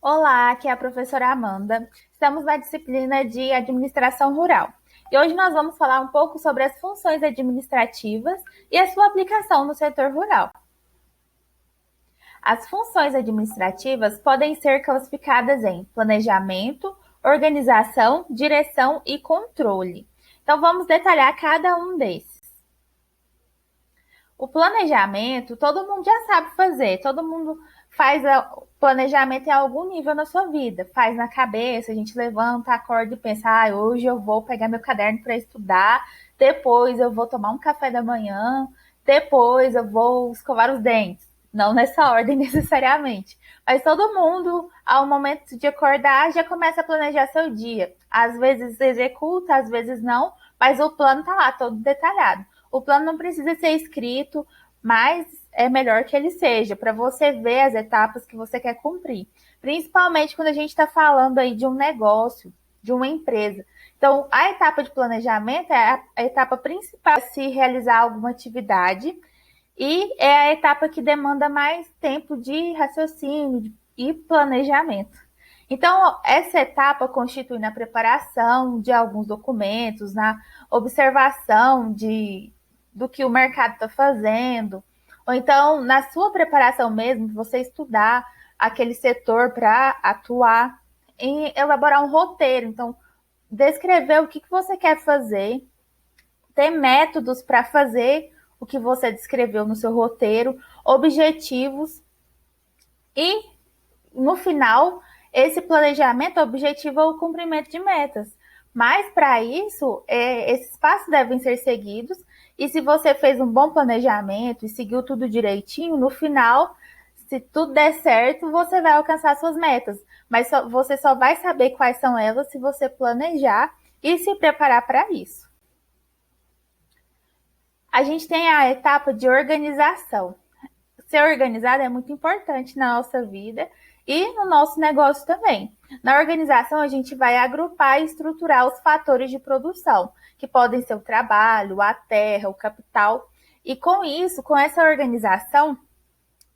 Olá, aqui é a professora Amanda. Estamos na disciplina de Administração Rural. E hoje nós vamos falar um pouco sobre as funções administrativas e a sua aplicação no setor rural. As funções administrativas podem ser classificadas em planejamento, organização, direção e controle. Então vamos detalhar cada um desses. O planejamento, todo mundo já sabe fazer, todo mundo faz planejamento em algum nível na sua vida. Faz na cabeça, a gente levanta, acorda e pensa, hoje eu vou pegar meu caderno para estudar, depois eu vou tomar um café da manhã, depois eu vou escovar os dentes. Não nessa ordem necessariamente. Mas todo mundo, ao momento de acordar, já começa a planejar seu dia. Às vezes executa, às vezes não, mas o plano está lá, todo detalhado. O plano não precisa ser escrito, mas é melhor que ele seja, para você ver as etapas que você quer cumprir. Principalmente quando a gente está falando aí de um negócio, de uma empresa. Então, a etapa de planejamento é a etapa principal para se realizar alguma atividade e é a etapa que demanda mais tempo de raciocínio e planejamento. Então, essa etapa constitui na preparação de alguns documentos, na observação do que o mercado está fazendo, ou então na sua preparação mesmo, você estudar aquele setor para atuar, em elaborar um roteiro. Então, descrever o que você quer fazer, ter métodos para fazer o que você descreveu no seu roteiro, objetivos e, no final, esse planejamento objetiva o cumprimento de metas. Mas, para isso, esses passos devem ser seguidos e se você fez um bom planejamento e seguiu tudo direitinho, no final, se tudo der certo, você vai alcançar suas metas. Mas você só vai saber quais são elas se você planejar e se preparar para isso. A gente tem a etapa de organização. Ser organizado é muito importante na nossa vida e no nosso negócio também. Na organização, a gente vai agrupar e estruturar os fatores de produção, que podem ser o trabalho, a terra, o capital. E com isso, com essa organização,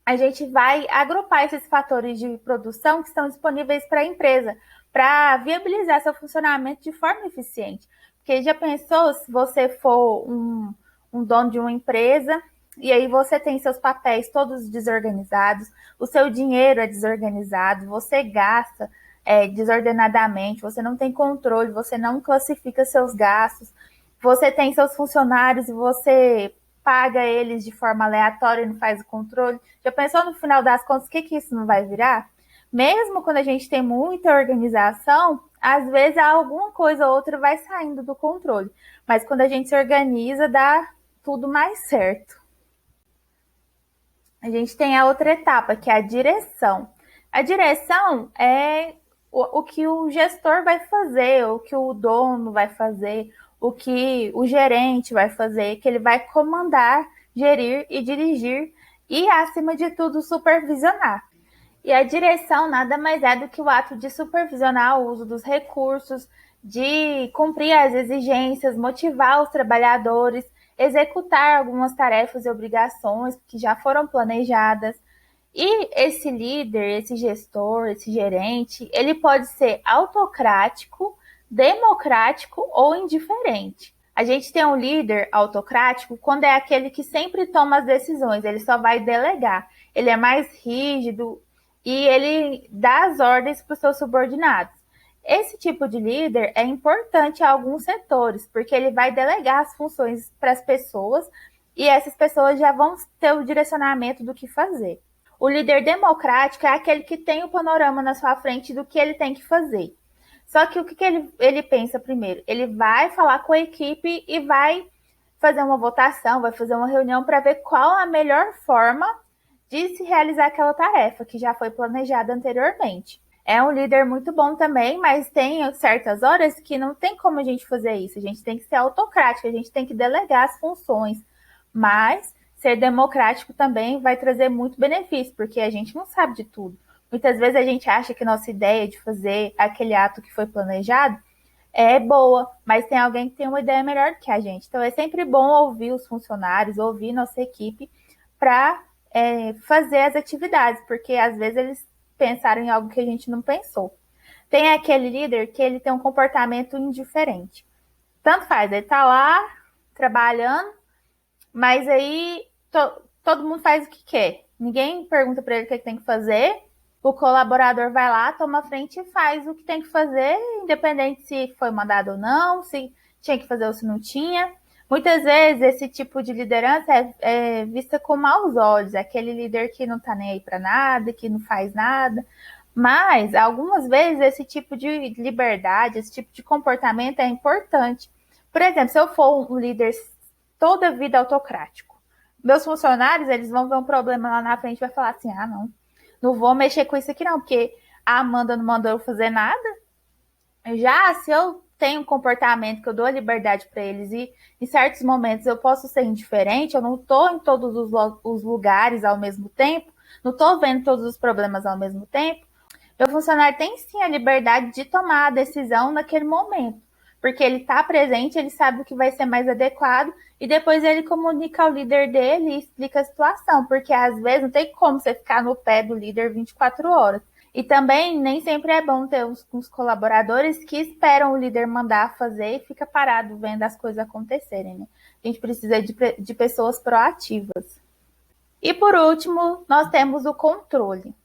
a gente vai agrupar esses fatores de produção que estão disponíveis para a empresa, para viabilizar seu funcionamento de forma eficiente. Porque já pensou se você for um dono de uma empresa e aí você tem seus papéis todos desorganizados, o seu dinheiro é desorganizado, você gasta desordenadamente, você não tem controle, você não classifica seus gastos, você tem seus funcionários e você paga eles de forma aleatória e não faz o controle. Já pensou no final das contas o que isso não vai virar? Mesmo quando a gente tem muita organização, às vezes alguma coisa ou outra vai saindo do controle. Mas quando a gente se organiza, dá tudo mais certo. A gente tem a outra etapa, que é a direção. A direção é o que o gestor vai fazer, o que o dono vai fazer, o que o gerente vai fazer, que ele vai comandar, gerir e dirigir e, acima de tudo, supervisionar. E a direção nada mais é do que o ato de supervisionar o uso dos recursos, de cumprir as exigências, motivar os trabalhadores, executar algumas tarefas e obrigações que já foram planejadas. E esse líder, esse gestor, esse gerente, ele pode ser autocrático, democrático ou indiferente. A gente tem um líder autocrático quando é aquele que sempre toma as decisões, ele só vai delegar. Ele é mais rígido e ele dá as ordens para os seus subordinados. Esse tipo de líder é importante em alguns setores, porque ele vai delegar as funções para as pessoas e essas pessoas já vão ter o direcionamento do que fazer. O líder democrático é aquele que tem o panorama na sua frente do que ele tem que fazer. Só que o que ele pensa primeiro? Ele vai falar com a equipe e vai fazer uma votação, vai fazer uma reunião para ver qual a melhor forma de se realizar aquela tarefa que já foi planejada anteriormente. É um líder muito bom também, mas tem certas horas que não tem como a gente fazer isso. A gente tem que ser autocrático, a gente tem que delegar as funções. Mas ser democrático também vai trazer muito benefício, porque a gente não sabe de tudo. Muitas vezes a gente acha que nossa ideia de fazer aquele ato que foi planejado é boa, mas tem alguém que tem uma ideia melhor que a gente. Então é sempre bom ouvir os funcionários, ouvir nossa equipe para fazer as atividades, porque às vezes eles pensaram em algo que a gente não pensou. Tem aquele líder que ele tem um comportamento indiferente. Tanto faz, ele tá lá trabalhando, mas aí todo mundo faz o que quer. Ninguém pergunta para ele o que tem que fazer. O colaborador vai lá, toma a frente e faz o que tem que fazer, independente se foi mandado ou não, se tinha que fazer ou se não tinha. Muitas vezes esse tipo de liderança é vista com maus olhos, é aquele líder que não tá nem aí para nada, que não faz nada. Mas algumas vezes esse tipo de liberdade, esse tipo de comportamento é importante. Por exemplo, se eu for um líder toda a vida autocrático, meus funcionários, eles vão ver um problema lá na frente e vai falar assim: "Ah, não vou mexer com isso aqui não, porque a Amanda não mandou eu fazer nada". Já se eu tenho um comportamento que eu dou a liberdade para eles e em certos momentos eu posso ser indiferente, eu não estou em todos os lugares ao mesmo tempo, não estou vendo todos os problemas ao mesmo tempo, meu funcionário tem sim a liberdade de tomar a decisão naquele momento, porque ele está presente, ele sabe o que vai ser mais adequado e depois ele comunica ao líder dele e explica a situação, porque às vezes não tem como você ficar no pé do líder 24 horas. E também nem sempre é bom ter uns colaboradores que esperam o líder mandar fazer e fica parado vendo as coisas acontecerem, né? A gente precisa de pessoas proativas. E por último, nós temos o controle.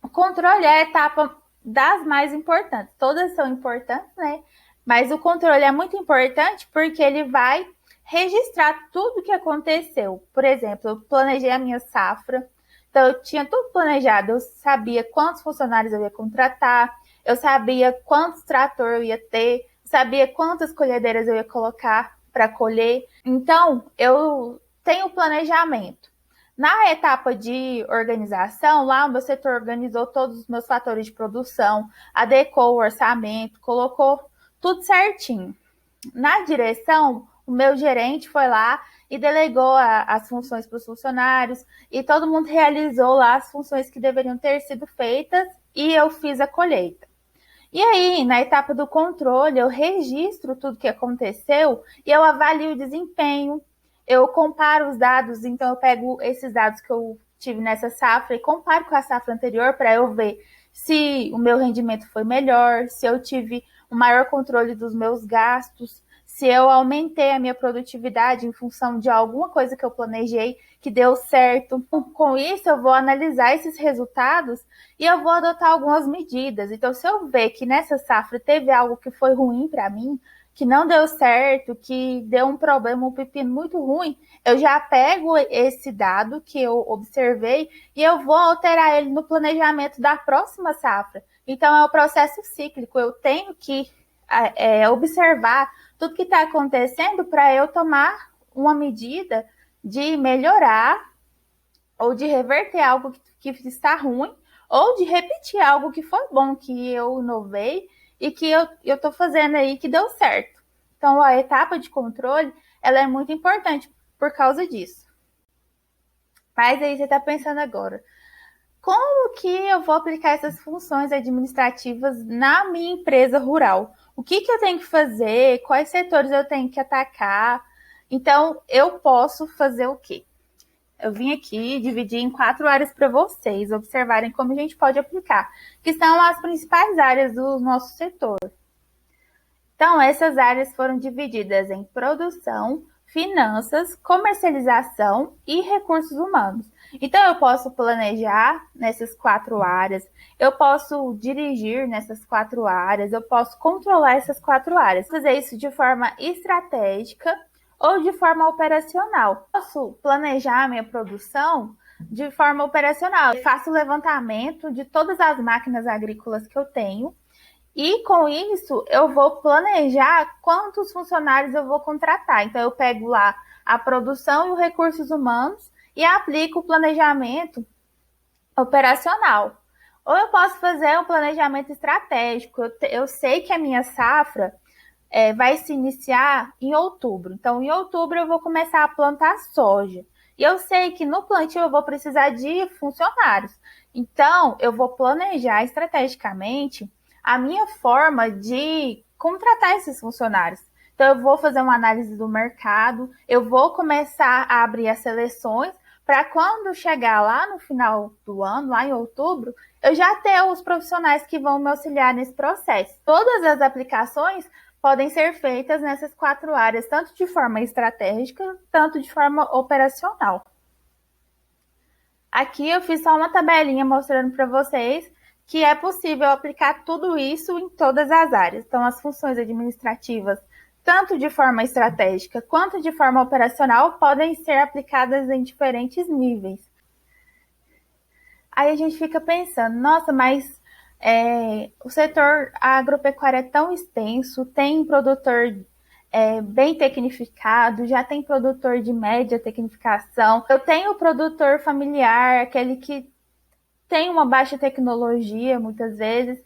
O controle é a etapa das mais importantes. Todas são importantes, né? Mas o controle é muito importante porque ele vai registrar tudo o que aconteceu. Por exemplo, eu planejei a minha safra, então eu tinha tudo planejado. Eu sabia quantos funcionários eu ia contratar, eu sabia quantos trator eu ia ter, sabia quantas colhedeiras eu ia colocar para colher. Então, eu tenho planejamento. Na etapa de organização, lá o meu setor organizou todos os meus fatores de produção, adequou o orçamento, colocou tudo certinho. Na direção, o meu gerente foi lá e delegou as funções para os funcionários e todo mundo realizou lá as funções que deveriam ter sido feitas e eu fiz a colheita. E aí, na etapa do controle, eu registro tudo que aconteceu e eu avalio o desempenho, eu comparo os dados, então eu pego esses dados que eu tive nessa safra e comparo com a safra anterior para eu ver se o meu rendimento foi melhor, se eu tive um maior controle dos meus gastos, se eu aumentei a minha produtividade em função de alguma coisa que eu planejei que deu certo. Com isso, eu vou analisar esses resultados e eu vou adotar algumas medidas. Então, se eu ver que nessa safra teve algo que foi ruim para mim, que não deu certo, que deu um problema, um pepino muito ruim, eu já pego esse dado que eu observei e eu vou alterar ele no planejamento da próxima safra. Então, é um processo cíclico. Eu tenho que observar tudo que está acontecendo para eu tomar uma medida de melhorar ou de reverter algo que está ruim ou de repetir algo que foi bom, que eu inovei e que eu estou fazendo aí que deu certo. Então, a etapa de controle, ela é muito importante por causa disso. Mas aí você está pensando agora, como que eu vou aplicar essas funções administrativas na minha empresa rural? O que eu tenho que fazer? Quais setores eu tenho que atacar? Então, eu posso fazer o quê? Eu vim aqui dividir em 4 áreas para vocês observarem como a gente pode aplicar, que são as principais áreas do nosso setor. Então, essas áreas foram divididas em produção, finanças, comercialização e recursos humanos. Então, eu posso planejar nessas 4 áreas, eu posso dirigir nessas 4 áreas, eu posso controlar essas 4 áreas. Fazer isso de forma estratégica ou de forma operacional. Posso planejar a minha produção de forma operacional. Eu faço o levantamento de todas as máquinas agrícolas que eu tenho e com isso eu vou planejar quantos funcionários eu vou contratar. Então eu pego lá a produção e os recursos humanos e aplico o planejamento operacional. Ou eu posso fazer um planejamento estratégico. Eu sei que a minha safra vai se iniciar em outubro. Então, em outubro eu vou começar a plantar soja. E eu sei que no plantio eu vou precisar de funcionários. Então, eu vou planejar estrategicamente a minha forma de contratar esses funcionários. Então, eu vou fazer uma análise do mercado, eu vou começar a abrir as seleções para quando chegar lá no final do ano, lá em outubro, eu já tenho os profissionais que vão me auxiliar nesse processo. Todas as aplicações podem ser feitas nessas 4 áreas, tanto de forma estratégica, tanto de forma operacional. Aqui eu fiz só uma tabelinha mostrando para vocês que é possível aplicar tudo isso em todas as áreas. Então, as funções administrativas, tanto de forma estratégica quanto de forma operacional, podem ser aplicadas em diferentes níveis. Aí a gente fica pensando, nossa, mas o setor agropecuário é tão extenso, tem produtor bem tecnificado, já tem produtor de média tecnificação, eu tenho produtor familiar, aquele que tem uma baixa tecnologia, muitas vezes.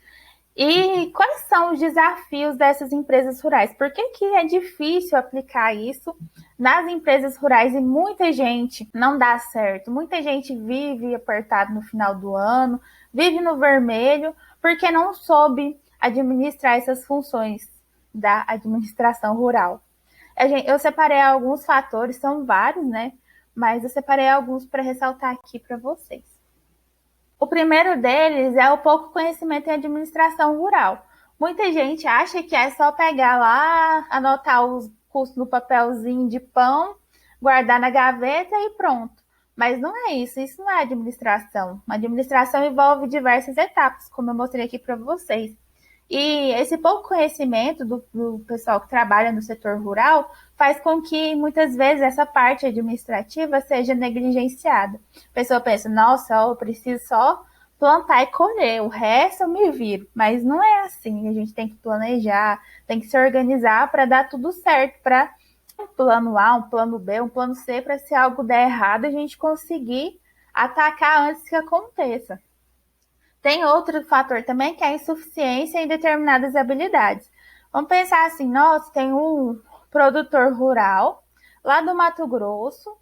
E quais são os desafios dessas empresas rurais? Por que é difícil aplicar isso nas empresas rurais e muita gente não dá certo? Muita gente vive apertado no final do ano, vive no vermelho, porque não soube administrar essas funções da administração rural. Eu separei alguns fatores, são vários, né? Mas eu separei alguns para ressaltar aqui para vocês. O primeiro deles é o pouco conhecimento em administração rural. Muita gente acha que é só pegar lá, anotar os custos no papelzinho de pão, guardar na gaveta e pronto. Mas não é isso, isso não é administração. Uma administração envolve diversas etapas, como eu mostrei aqui para vocês. E esse pouco conhecimento do pessoal que trabalha no setor rural faz com que, muitas vezes, essa parte administrativa seja negligenciada. A pessoa pensa, nossa, eu preciso só plantar e colher, o resto eu me viro. Mas não é assim, a gente tem que planejar, tem que se organizar para dar tudo certo, para um plano A, um plano B, um plano C, para se algo der errado, a gente conseguir atacar antes que aconteça. Tem outro fator também, que é a insuficiência em determinadas habilidades. Vamos pensar assim, nossa, tem um produtor rural lá do Mato Grosso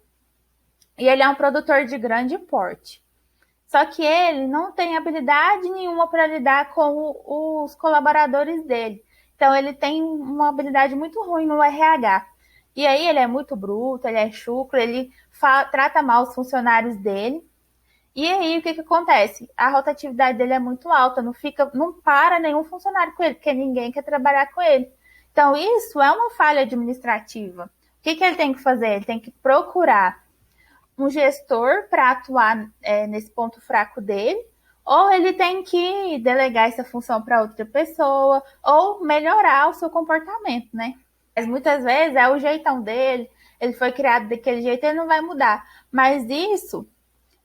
e ele é um produtor de grande porte. Só que ele não tem habilidade nenhuma para lidar com os colaboradores dele. Então, ele tem uma habilidade muito ruim no RH. E aí, ele é muito bruto, ele é chucro, ele trata mal os funcionários dele. E aí, o que acontece? A rotatividade dele é muito alta, não para nenhum funcionário com ele, porque ninguém quer trabalhar com ele. Então, isso é uma falha administrativa. O que ele tem que fazer? Ele tem que procurar um gestor para atuar nesse ponto fraco dele, ou ele tem que delegar essa função para outra pessoa, ou melhorar o seu comportamento, né? Mas muitas vezes é o jeitão dele, ele foi criado daquele jeito, ele não vai mudar. Mas isso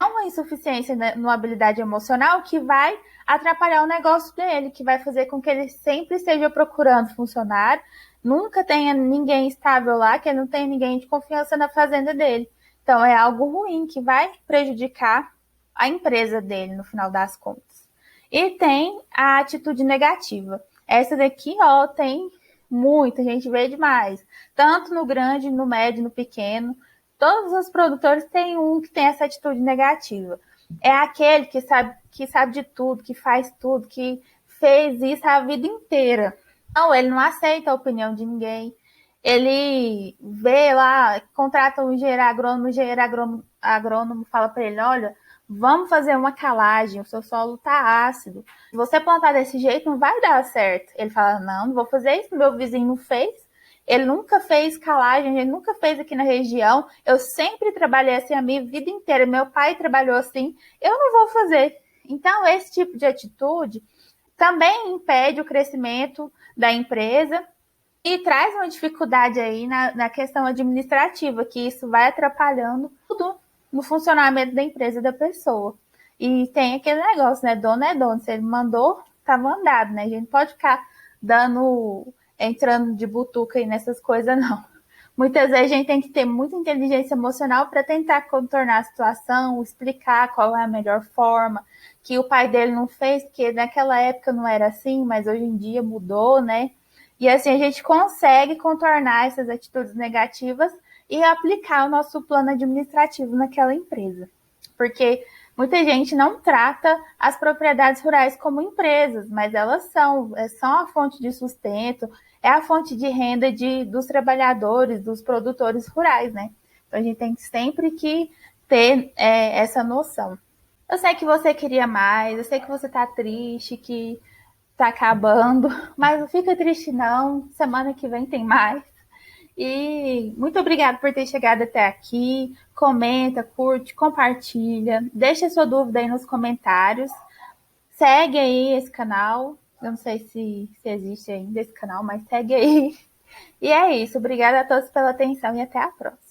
é uma insuficiência na habilidade emocional que vai atrapalhar o negócio dele, que vai fazer com que ele sempre esteja procurando funcionário, nunca tenha ninguém estável lá, que ele não tenha ninguém de confiança na fazenda dele. Então, é algo ruim que vai prejudicar a empresa dele, no final das contas. E tem a atitude negativa. Essa daqui, ó, tem muita gente vê demais. Tanto no grande, no médio, no pequeno. Todos os produtores têm um que tem essa atitude negativa. É aquele que sabe de tudo, que faz tudo, que fez isso a vida inteira. Não, ele não aceita a opinião de ninguém. Ele vê lá, contrata um engenheiro agrônomo fala para ele, olha, vamos fazer uma calagem, o seu solo está ácido. Se você plantar desse jeito, não vai dar certo. Ele fala, não vou fazer isso, meu vizinho não fez. Ele nunca fez calagem, ele nunca fez aqui na região. Eu sempre trabalhei assim a minha vida inteira. Meu pai trabalhou assim, eu não vou fazer. Então, esse tipo de atitude também impede o crescimento da empresa e traz uma dificuldade aí na questão administrativa, que isso vai atrapalhando tudo no funcionamento da empresa da pessoa. E tem aquele negócio, né? Dono é dono. Se ele mandou, tá mandado, né? A gente pode ficar entrando de butuca aí nessas coisas, não. Muitas vezes a gente tem que ter muita inteligência emocional para tentar contornar a situação, explicar qual é a melhor forma, que o pai dele não fez, porque naquela época não era assim, mas hoje em dia mudou, né? E assim a gente consegue contornar essas atitudes negativas e aplicar o nosso plano administrativo naquela empresa. Porque muita gente não trata as propriedades rurais como empresas, mas elas são a fonte de sustento, é a fonte de renda dos trabalhadores, dos produtores rurais, né? Então a gente tem sempre que ter essa noção. Eu sei que você queria mais, eu sei que você tá triste, que tá acabando, mas não fica triste não. Semana que vem tem mais. E muito obrigada por ter chegado até aqui. Comenta, curte, compartilha. Deixa sua dúvida aí nos comentários. Segue aí esse canal. Eu não sei se existe ainda esse canal, mas segue aí. E é isso. Obrigada a todos pela atenção e até a próxima.